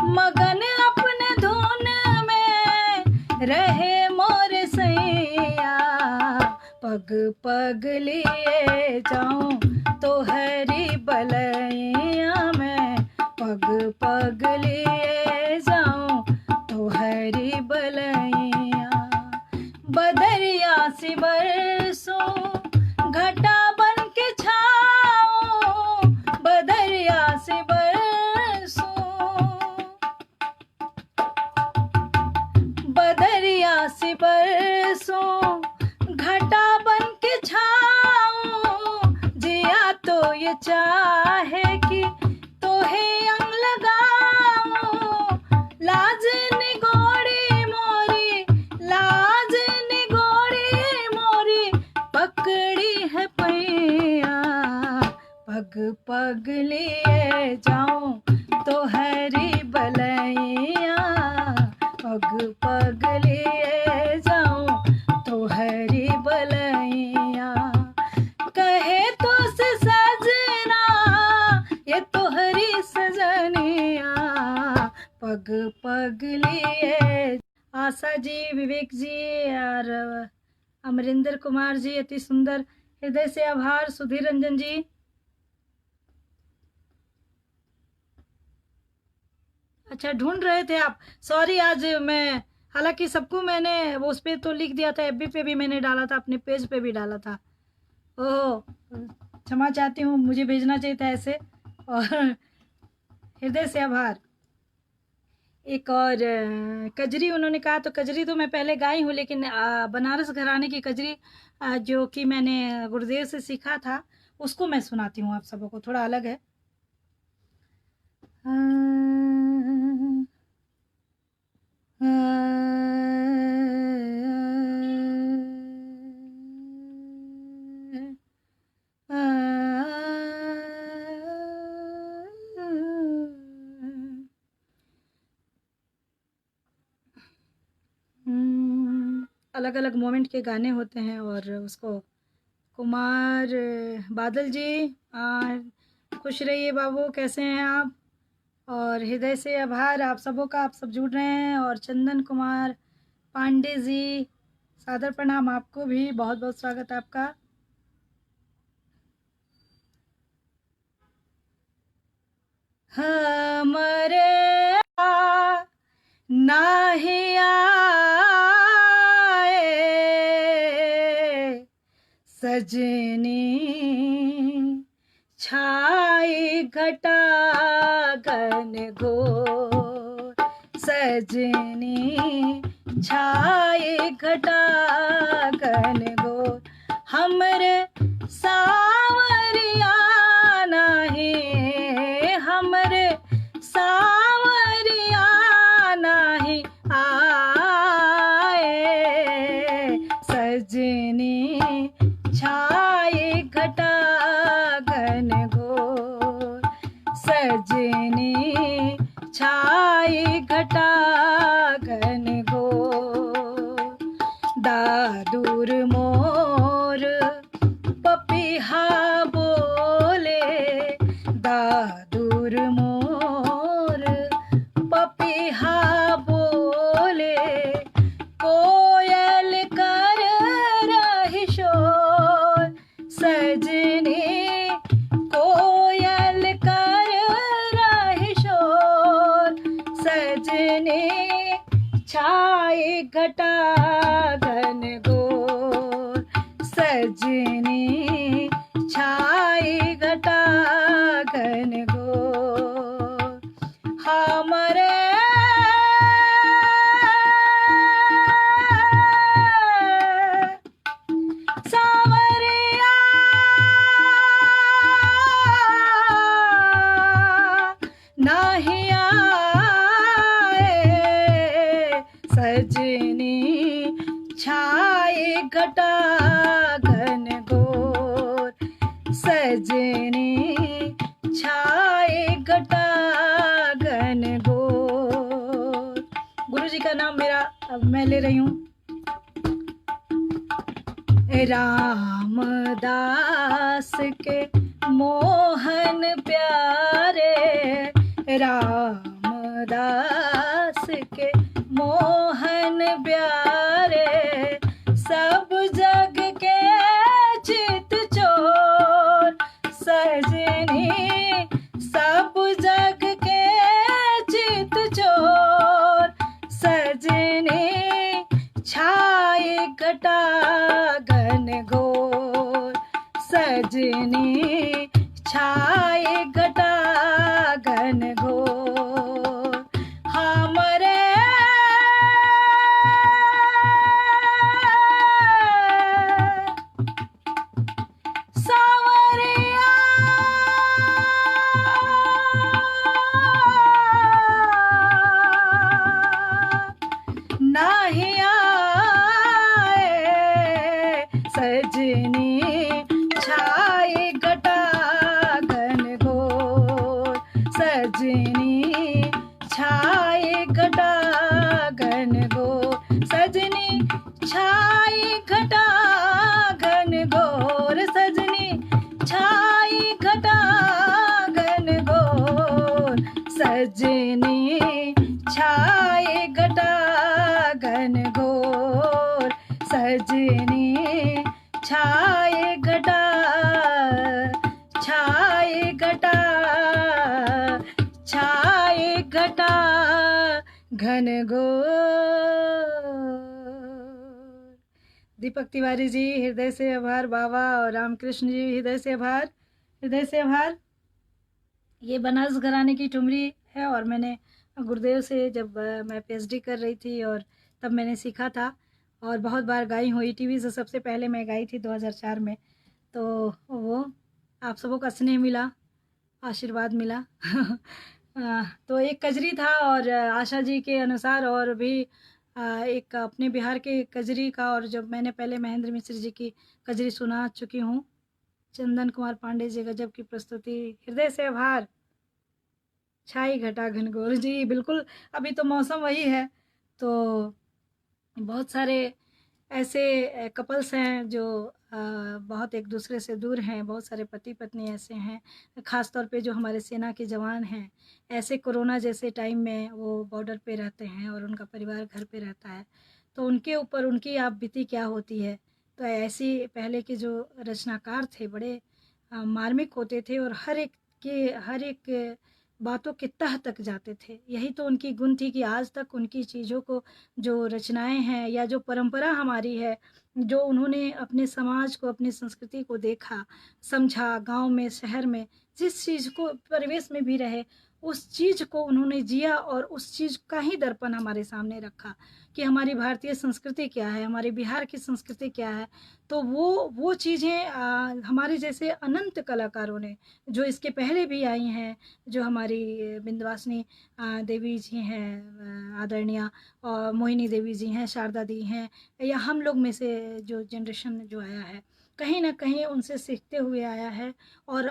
मगन अपने धुन में रहे मोर सैया, पग पग लिए जाऊं तोहरी बलैया में, पग पग लिए जाऊं तोहरी बलैया। बदरिया से बरसों घटा बन के छाओ, बदरिया से बरसों, बदरिया से बरसों घटा बन के छाओ। जिया तो ये चाहे कि तोहे अंग लगाओ, पग लिए जाऊं तो हरी बलैया, पग लिए जाऊं तो हरी बलैया। कहे तो से सजना ये तो हरी सजनिया, पग लिए। आशा जी, विवेक जी और अमरिंदर कुमार जी, अति सुंदर, हृदय से आभार। सुधीर रंजन जी, अच्छा ढूंढ रहे थे आप, सॉरी। आज मैं, हालांकि सबको मैंने वो उस पे तो लिख दिया था, एफबी पे भी मैंने डाला था, अपने पेज पे भी डाला था। ओह, क्षमा चाहती हूँ, मुझे भेजना चाहिए था ऐसे, और हृदय से आभार। एक और कजरी उन्होंने कहा, तो कजरी तो मैं पहले गाई हूँ, लेकिन बनारस घराने की कजरी जो कि मैंने गुरुदेव से सीखा था, उसको मैं सुनाती हूँ आप सबों को, थोड़ा अलग है। अलग अलग मोमेंट के गाने होते हैं, और उसको कुमार बादल जी, खुश रहिए बाबू, कैसे हैं आप? और हृदय से आभार आप सबों का, आप सब जुड़ रहे हैं। और चंदन कुमार पांडे जी, सादर प्रणाम आपको भी, बहुत बहुत स्वागत है आपका। हमरे नाही आए सजनी, छाई घटा गन घोर, सजनी छाई घटा गन घोर, हमरे सावरिया नहीं, हमरे सावरिया नहीं आए सजनी, छाई घटा गन घोर, सजनी छाई घटा गन घोर। दादुर मोर पपिहा बोले, दादुर मोर पपिहा बोले, कोयल कर रही शोर, सजनी कोयल कर रही शोर, सजनी छाई घटा घन घोर, सजनी छाई घटा घन घोर। हमरे सावरिया नहीं आए सजनी, छाई घटा घन घोर, सजनी छाई घटा घन घोर। गुरु जी का नाम मेरा अब मैं ले रही हूँ। रामदास के मोहन प्यारे, रामदास के मोहन प्यारे, सब जग के चित चोर, सजनी सब जग के चित चोर, सजनी छाई घटा घन घोर, सजनी छाई घटा घन घोर। हमरे घटा घन घोर। दीपक तिवारी जी हृदय से आभार बाबा, और रामकृष्ण जी हृदय से आभार, हृदय से आभार। ये बनारस घराने की ठुमरी है और मैंने गुरुदेव से जब मैं पीएचडी कर रही थी और तब मैंने सीखा था और बहुत बार गाई हूँ। ईटीवी से सबसे पहले मैं गाई थी 2004 में। तो वो आप सबों का स्नेह मिला, आशीर्वाद मिला। तो एक कजरी था और आशा जी के अनुसार और भी एक अपने बिहार के कजरी का, और जब मैंने पहले महेंद्र मिश्र जी की कजरी सुना चुकी हूँ। चंदन कुमार पांडे जी गजब की प्रस्तुति, हृदय से आभार। छाई घटा घनघोर जी, बिल्कुल अभी तो मौसम वही है। तो बहुत सारे ऐसे कपल्स हैं जो बहुत एक दूसरे से दूर हैं, बहुत सारे पति पत्नी ऐसे हैं, ख़ास तौर पे जो हमारे सेना के जवान हैं। ऐसे कोरोना जैसे टाइम में वो बॉर्डर पे रहते हैं और उनका परिवार घर पे रहता है, तो उनके ऊपर उनकी आप बीती क्या होती है। तो ऐसी पहले के जो रचनाकार थे बड़े मार्मिक होते थे और हर एक बातों के तह तक जाते थे। यही तो उनकी गुण थी कि आज तक उनकी चीज़ों को, जो रचनाएं हैं या जो परंपरा हमारी है, जो उन्होंने अपने समाज को, अपनी संस्कृति को देखा, समझा, गांव में, शहर में, जिस चीज़ को परिवेश में भी रहे, उस चीज़ को उन्होंने जिया और उस चीज़ का ही दर्पण हमारे सामने रखा कि हमारी भारतीय संस्कृति क्या है, हमारे बिहार की संस्कृति क्या है। तो वो चीज़ें हमारे जैसे अनंत कलाकारों ने, जो इसके पहले भी आई हैं, जो हमारी विंध्यवासिनी देवी जी हैं आदरणीय, और मोहिनी देवी जी हैं, शारदा दी हैं, या हम लोग में से जो जनरेशन जो आया है, कहीं ना कहीं उनसे सीखते हुए आया है। और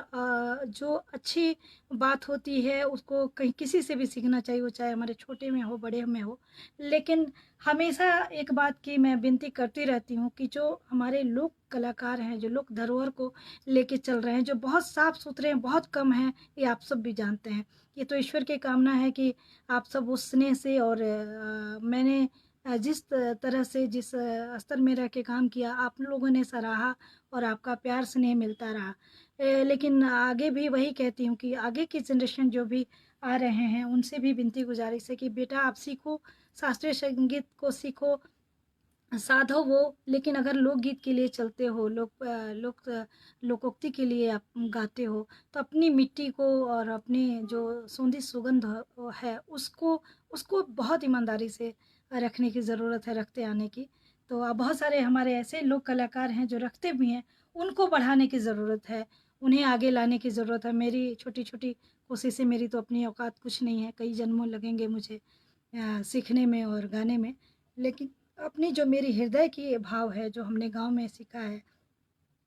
जो अच्छी बात होती है उसको कहीं किसी से भी सीखना चाहिए, वो चाहे हमारे छोटे में हो, बड़े में हो। लेकिन हमेशा एक बात की मैं विनती करती रहती हूँ कि जो हमारे लोक कलाकार हैं, जो लोक धरोहर को लेके चल रहे हैं, जो बहुत साफ सुथरे हैं, बहुत कम हैं, ये आप सब भी जानते हैं। ये तो ईश्वर की कामना है कि आप सब उस स्नेह से, और मैंने जिस तरह से, जिस स्तर में रह के काम किया, आप लोगों ने सराहा और आपका प्यार स्नेह मिलता रहा। लेकिन आगे भी वही कहती हूँ कि आगे की जनरेशन जो भी आ रहे हैं उनसे भी विनती गुजारिश है कि बेटा आप सीखो, शास्त्रीय संगीत को सीखो, साधो वो। लेकिन अगर लोकगीत के लिए चलते हो, लोकोक्ति के लिए आप गाते हो, तो अपनी मिट्टी को और अपनी जो सौंधी सुगंध है उसको बहुत ईमानदारी से रखने की ज़रूरत है, रखते आने की। तो बहुत सारे हमारे ऐसे लोक कलाकार हैं जो रखते भी हैं, उनको बढ़ाने की ज़रूरत है, उन्हें आगे लाने की ज़रूरत है। मेरी छोटी छोटी कोशिशें, मेरी तो अपनी औकात कुछ नहीं है, कई जन्मों लगेंगे मुझे सीखने में और गाने में। लेकिन अपनी जो मेरी हृदय की भाव है, जो हमने गांव में सीखा है,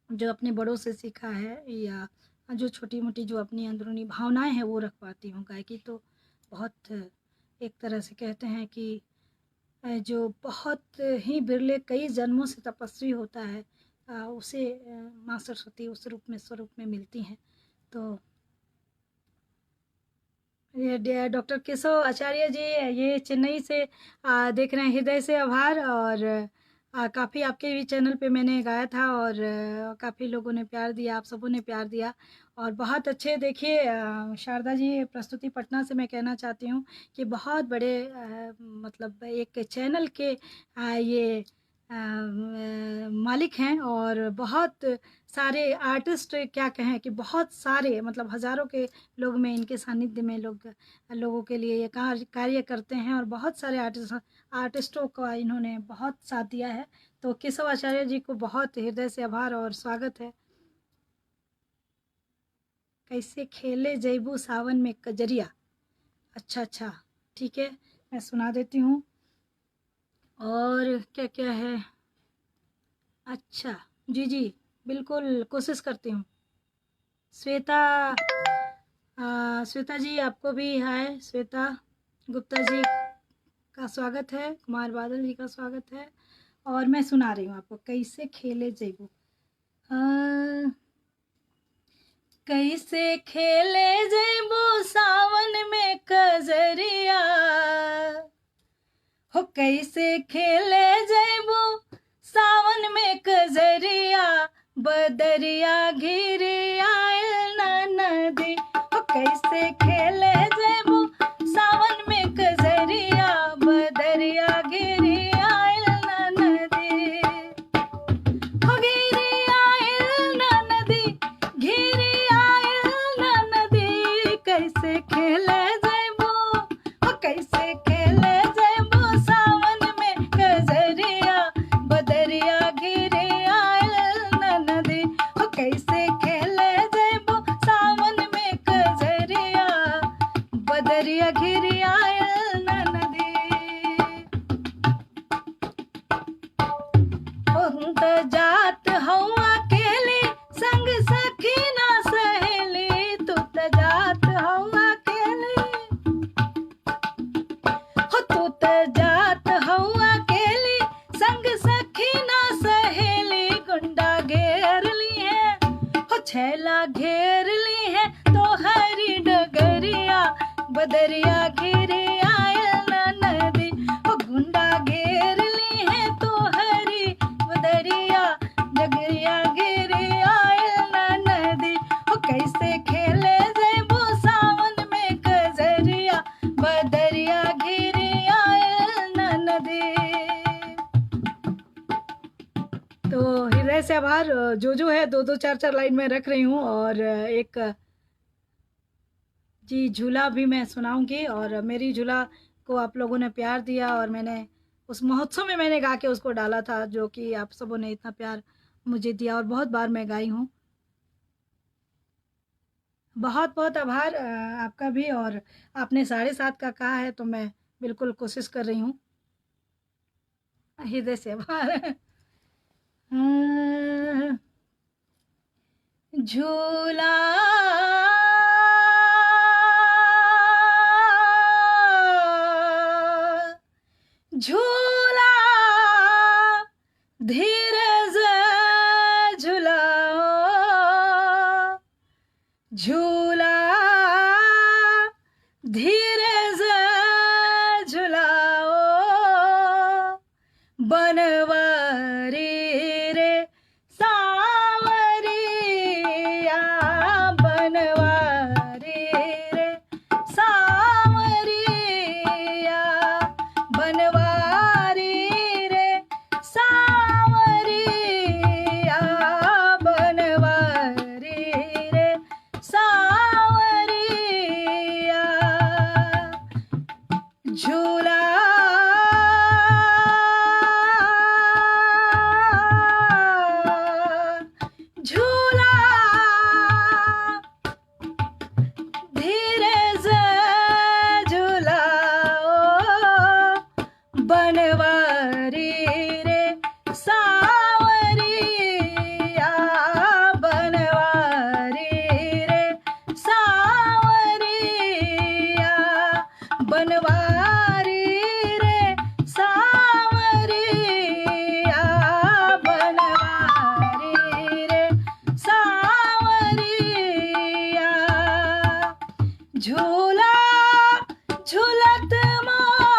जो अपने बड़ों से सीखा है, या जो छोटी मोटी जो अपनी अंदरूनी भावनाएं हैं, वो रख पाती हूँ। गायकी तो बहुत एक तरह से कहते हैं कि जो बहुत ही बिरले कई जन्मों से तपस्वी होता है, उसे माँ सरस्वती उस स्वरूप में मिलती हैं। तो ये डॉक्टर केशव आचार्य जी, ये चेन्नई से देख रहे हैं, हृदय से आभार। और काफ़ी आपके भी चैनल पे मैंने गाया था और काफ़ी लोगों ने प्यार दिया, आप सबों ने प्यार दिया और बहुत अच्छे। देखिए शारदा जी, प्रस्तुति पटना से मैं कहना चाहती हूँ कि बहुत बड़े मतलब एक चैनल के ये मालिक हैं, और बहुत सारे आर्टिस्ट, क्या कहें कि बहुत सारे, मतलब हज़ारों के लोग में इनके सानिध्य में लोगों के लिए ये कार्य करते हैं, और बहुत सारे आर्टिस्टों का इन्होंने बहुत साथ दिया है। तो केशव आचार्य जी को बहुत हृदय से आभार और स्वागत है। कैसे खेले जैबू सावन में कजरिया, अच्छा ठीक है, मैं सुना देती हूँ। और क्या क्या है, अच्छा जी बिल्कुल कोशिश करती हूँ। श्वेता श्वेता जी, आपको भी हाय। श्वेता गुप्ता जी का स्वागत है, कुमार बादल जी का स्वागत है। और मैं सुना रही हूँ आपको, कैसे खेले जैबू। कैसे खेले जैबू सावन में कजरिया, हो कैसे खेले जैबू सावन में कजरिया, बदरिया घिरी आयल ना नदी। हो कैसे खेले जैबू सावन में कैसे खेले जैबो सावन में कजरिया बदरिया घिरे आयल नदी हो कैसे खेले जैबो सावन में कजरिया बदरिया घिरे आयल नदी हम त जात हवा अकेली संग सखी ना सहेली तू त जात हवा अकेली हो तू त जात हवा अकेली संग सखी ना सहेली गुंडा घेर ली है हो छैला घेर ली है तो हरी डगरिया बदरिया घिरे आयल नदी हो गुंडा घेर ली है तो हरी बदरिया डगरिया घिरे आयल नदी हो कैसे खेले जैबो सावन में कजरिया बदरिया घिरे आयल नदी। तो हृदय से आभार। जो है दो दो चार चार लाइन में रख रही हूँ और एक जी झूला भी मैं सुनाऊंगी और मेरी झूला को आप लोगों ने प्यार दिया और मैंने उस महोत्सव में मैंने गा के उसको डाला था जो कि आप सबों ने इतना प्यार मुझे दिया और बहुत बार मैं गाई हूँ। बहुत बहुत आभार आपका भी। और आपने 7:30 का कहा है तो मैं बिल्कुल कोशिश कर रही हूँ। हृदय से आभार। झूला झूला धीरे से झूलाओ झूला धीरे से झूलाओ बनवारी रे सावरिया बनवारी रे सावरिया बनवारी रे सावरिया बनवारी रे सावरिया झूला झूला धीरे से झूलाओ बनवारी रे सावरिया बनवारी रे सावरिया बनवारी रे सावरिया बनवारी रे सावरिया झूला झूलत मोरा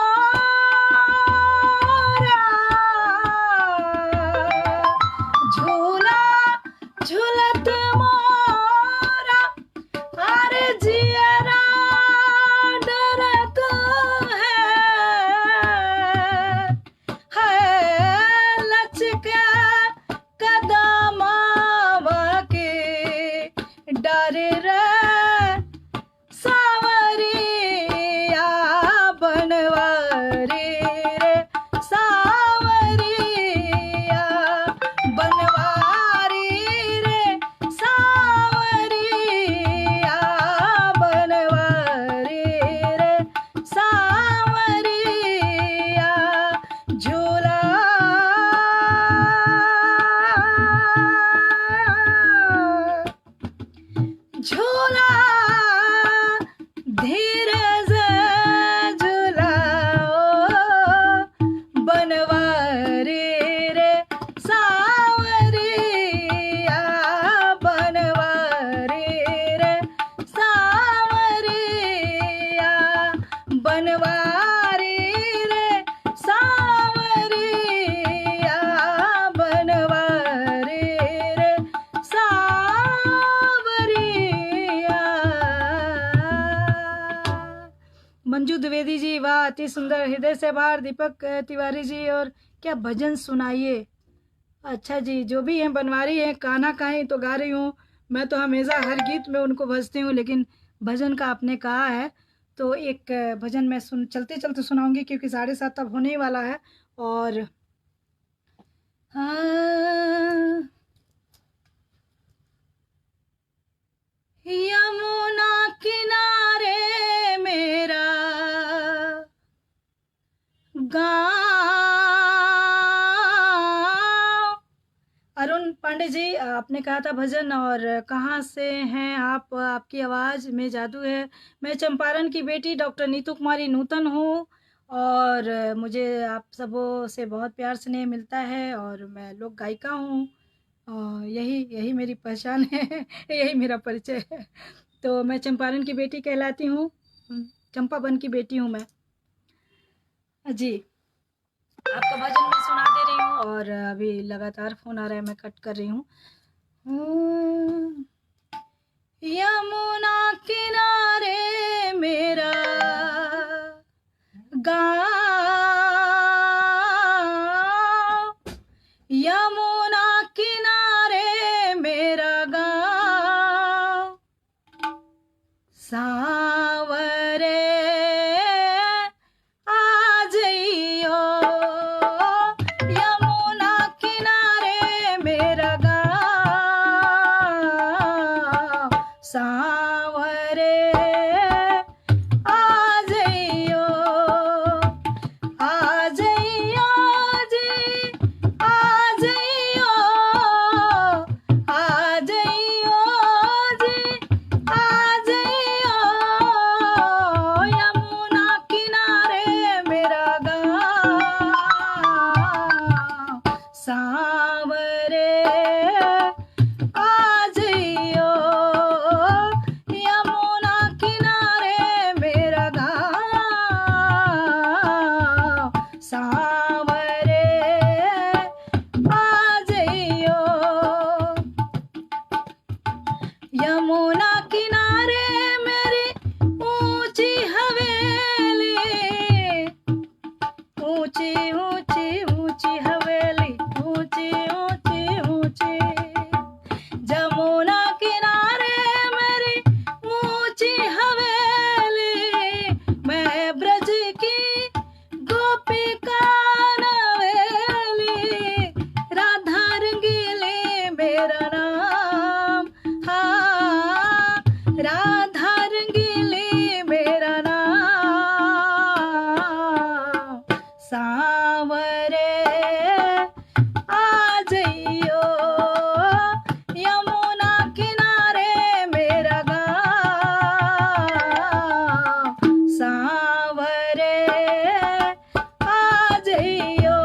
झूला झूलत मोरा अरे जियरा डरत है लचका कदमावा के डर रे सावरिया बनवारी रे सावरिया बनवारी रे सावरिया बनवारी रे सावरिया झूला झूला धीरे से झूलाओ बनवारी रे सावरिया बनवारी रे सावरिया बनवारी रे सावरिया बनवारी रे सावरिया। मंजू द्विवेदी जी, वाह अति सुंदर। हृदय से आभार। दीपक तिवारी जी, और क्या भजन सुनाइए। अच्छा जी, जो भी हैं बनवारी हैं, कान्हा काहीं तो गा रही हूँ मैं, तो हमेशा हर गीत में उनको भजती हूँ, लेकिन भजन का आपने कहा है तो एक भजन मैं चलते चलते सुनाऊंगी, क्योंकि 7:30 अब होने ही वाला है। और यमुना किनारे मेरा गाँव। अरुण पांडे जी, आपने कहा था भजन, और कहाँ से हैं आप? आपकी आवाज़ में जादू है। मैं चंपारण की बेटी डॉक्टर नीतू कुमारी नूतन हूँ, और मुझे आप सबों से बहुत प्यार स्नेह मिलता है, और मैं लोक गायिका हूँ। यही यही मेरी पहचान है। यही मेरा परिचय है। तो मैं चंपारण की बेटी कहलाती हूँ। चंपावन की बेटी हूँ मैं जी। आपका भजन मैं सुना दे रही हूँ, और अभी लगातार फोन आ रहा है, मैं कट कर रही हूँ। यमुना किनारे मेरा गाँव, यमुना किनारे मेरा गाँव, सांवरे आ जइयो, यमुना किनारे मेरा गाँव, सांवरे आ जइयो, आ जइयो जी, आ जइयो, आ जइयो जी, आ जइयो, यमुना किनारे मेरा गाँव, सांवरे आ जइयो, यमुना किनारे मेरा गाँव, सांवरे आ जइयो, यमुना किनारे मेरी ऊंची हवेली, ऊंची ऊंची ऊंची हवेली, ऊंची ऊंची ऊंची, जमुना किनारे मेरी ऊंची हवेली, मैं ब्रज की गोपिका नवेली, राधा रंगीली मेरा नाम, हाँ राधा रंगीली मेरा नाम, सांवरे आ जइयो, यमुना किनारे मेरा गाँव, सांवरे आ जइयो,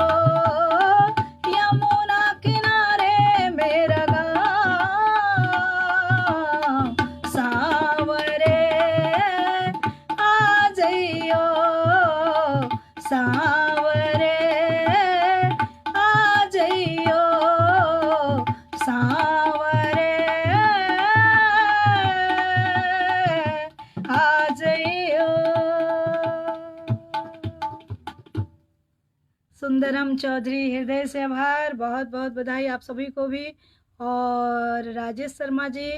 यमुना किनारे मेरा गाँव, सांवरे आ जइयो, सांवरे आ जइयो, सांवरे आ जइयो। सुंदरम चौधरी, हृदय से आभार, बहुत बहुत बधाई आप सभी को भी। और राजेश शर्मा जी,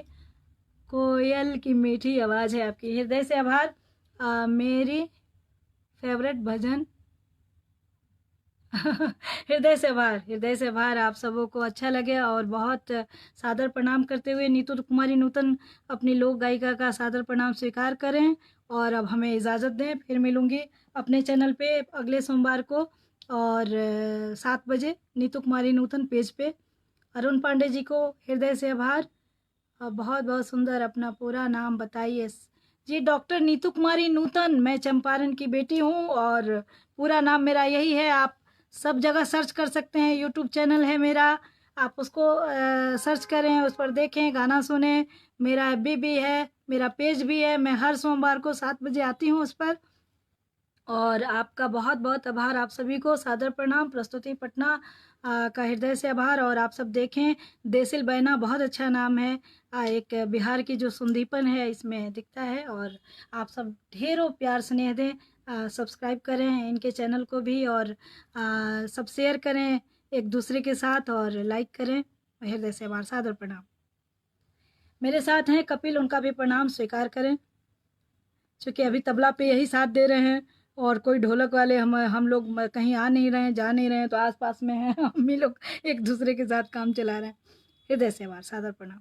कोयल की मीठी आवाज़ है आपकी, हृदय से आभार। मेरी फेवरेट भजन हृदय से आभार, हृदय से आभार। आप सबों को अच्छा लगे, और बहुत सादर प्रणाम करते हुए नीतू कुमारी नूतन अपनी लोक गायिका का सादर प्रणाम स्वीकार करें, और अब हमें इजाज़त दें। फिर मिलूंगी अपने चैनल पे अगले सोमवार को, और 7 बजे नीतू कुमारी नूतन पेज पे। अरुण पांडे जी को हृदय से आभार। बहुत बहुत सुंदर, अपना पूरा नाम बताइए जी? डॉक्टर नीतू कुमारी नूतन, मैं चंपारण की बेटी हूँ, और पूरा नाम मेरा यही है। आप सब जगह सर्च कर सकते हैं, यूट्यूब चैनल है मेरा, आप उसको सर्च करें, उस पर देखें, गाना सुने। मेरा FB भी है, मेरा पेज भी है, मैं हर सोमवार को 7 बजे आती हूँ उस पर। और आपका बहुत बहुत आभार, आप सभी को सादर प्रणाम। प्रस्तुति पटना का हृदय से आभार। और आप सब देखें, देसिल बैना बहुत अच्छा नाम है, एक बिहार की जो सुंदीपन है इसमें दिखता है। और आप सब ढेरों प्यार स्नेह दें, सब्सक्राइब करें इनके चैनल को भी, और सब शेयर करें एक दूसरे के साथ, और लाइक करें। हृदय से आभार, सादर प्रणाम। मेरे साथ हैं कपिल, उनका भी प्रणाम स्वीकार करें। क्योंकि अभी तबला पे यही साथ दे रहे हैं और कोई ढोलक वाले हम लोग कहीं आ नहीं रहे हैं, जा नहीं रहे हैं, तो आसपास में हैं, हम ही लोग एक दूसरे के साथ काम चला रहे हैं। हृदय से आभार, सादर प्रणाम।